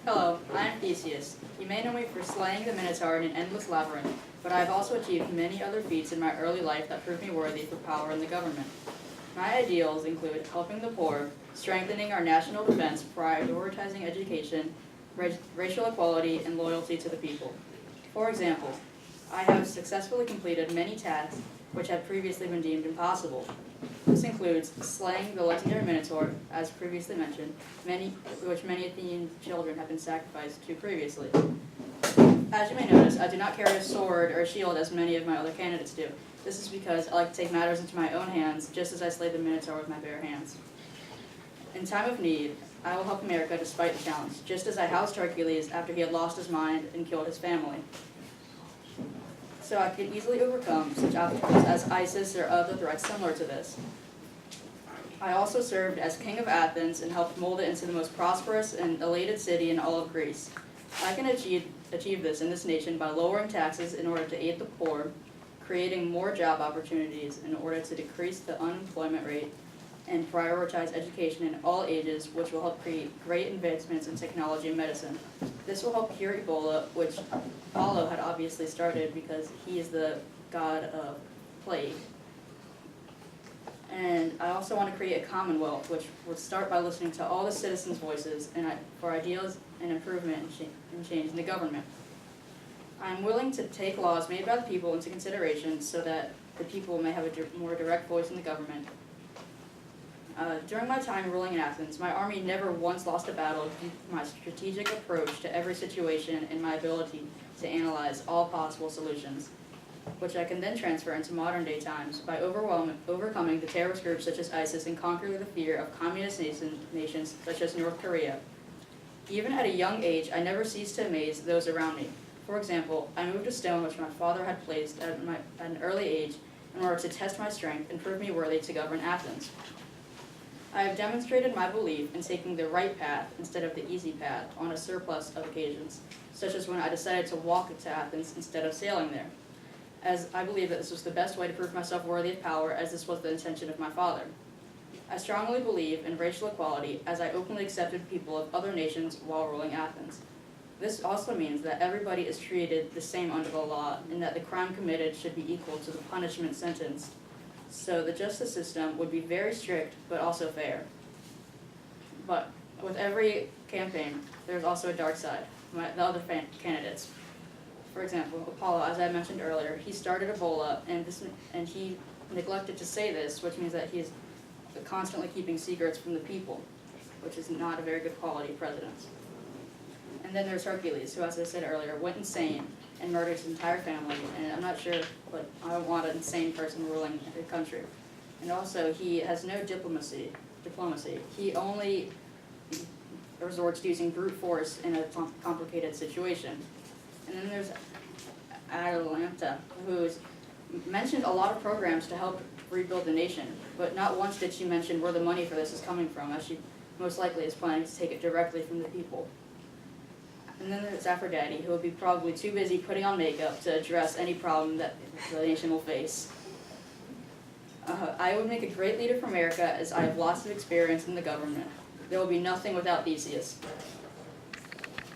Hello, I am Theseus. You may know me for slaying the Minotaur in an endless labyrinth, but I have also achieved many other feats in my early life that proved me worthy for power in the government. My ideals include helping the poor, strengthening our national defense, prioritizing education, racial equality, and loyalty to the people. For example, I have successfully completed many tasks which had previously been deemed impossible. This includes slaying the legendary Minotaur, as previously mentioned, which many Athenian children have been sacrificed to previously. As you may notice, I do not carry a sword or a shield as many of my other candidates do. This is because I like to take matters into my own hands, just as I slayed the Minotaur with my bare hands. In time of need, I will help America despite the challenge, just as I housed Hercules after he had lost his mind and killed his family. So I can easily overcome such obstacles as ISIS or other threats similar to this. I also served as king of Athens and helped mold it into the most prosperous and elated city in all of Greece. I can achieve this in this nation by lowering taxes in order to aid the poor, creating more job opportunities in order to decrease the unemployment rate, and prioritize education in all ages, which will help create great advancements in technology and medicine. This will help cure Ebola, which Apollo had obviously started because he is the god of plague. And I also want to create a commonwealth, which would start by listening to all the citizens' voices for ideas and improvement and change in the government. I am willing to take laws made by the people into consideration so that the people may have a more direct voice in the government. During my time ruling in Athens, my army never once lost a battle due to my strategic approach to every situation and my ability to analyze all possible solutions, which I can then transfer into modern day times by overcoming the terrorist groups such as ISIS and conquering the fear of communist nations such as North Korea. Even at a young age, I never ceased to amaze those around me. For example, I moved a stone which my father had placed at an early age in order to test my strength and prove me worthy to govern Athens. I have demonstrated my belief in taking the right path instead of the easy path on a surplus of occasions, such as when I decided to walk to Athens instead of sailing there, as I believe that this was the best way to prove myself worthy of power, as this was the intention of my father. I strongly believe in racial equality, as I openly accepted people of other nations while ruling Athens. This also means that everybody is treated the same under the law, and that the crime committed should be equal to the punishment sentenced. So the justice system would be very strict, but also fair. But with every campaign, there's also a dark side, the other candidates. For example, Apollo, as I mentioned earlier, he started Ebola, and he neglected to say this, which means that he is constantly keeping secrets from the people, which is not a very good quality president. And then there's Hercules, who, as I said earlier, went insane and murdered his entire family, and I'm not sure, but I don't want an insane person ruling the country. And also, he has no diplomacy. He only resorts to using brute force in a complicated situation. And then there's Atalanta, who's mentioned a lot of programs to help rebuild the nation, but not once did she mention where the money for this is coming from, as she most likely is planning to take it directly from the people. And then there's Aphrodite, who will be probably too busy putting on makeup to address any problem that the nation will face. I would make a great leader for America, as I have lots of experience in the government. There will be nothing without Theseus.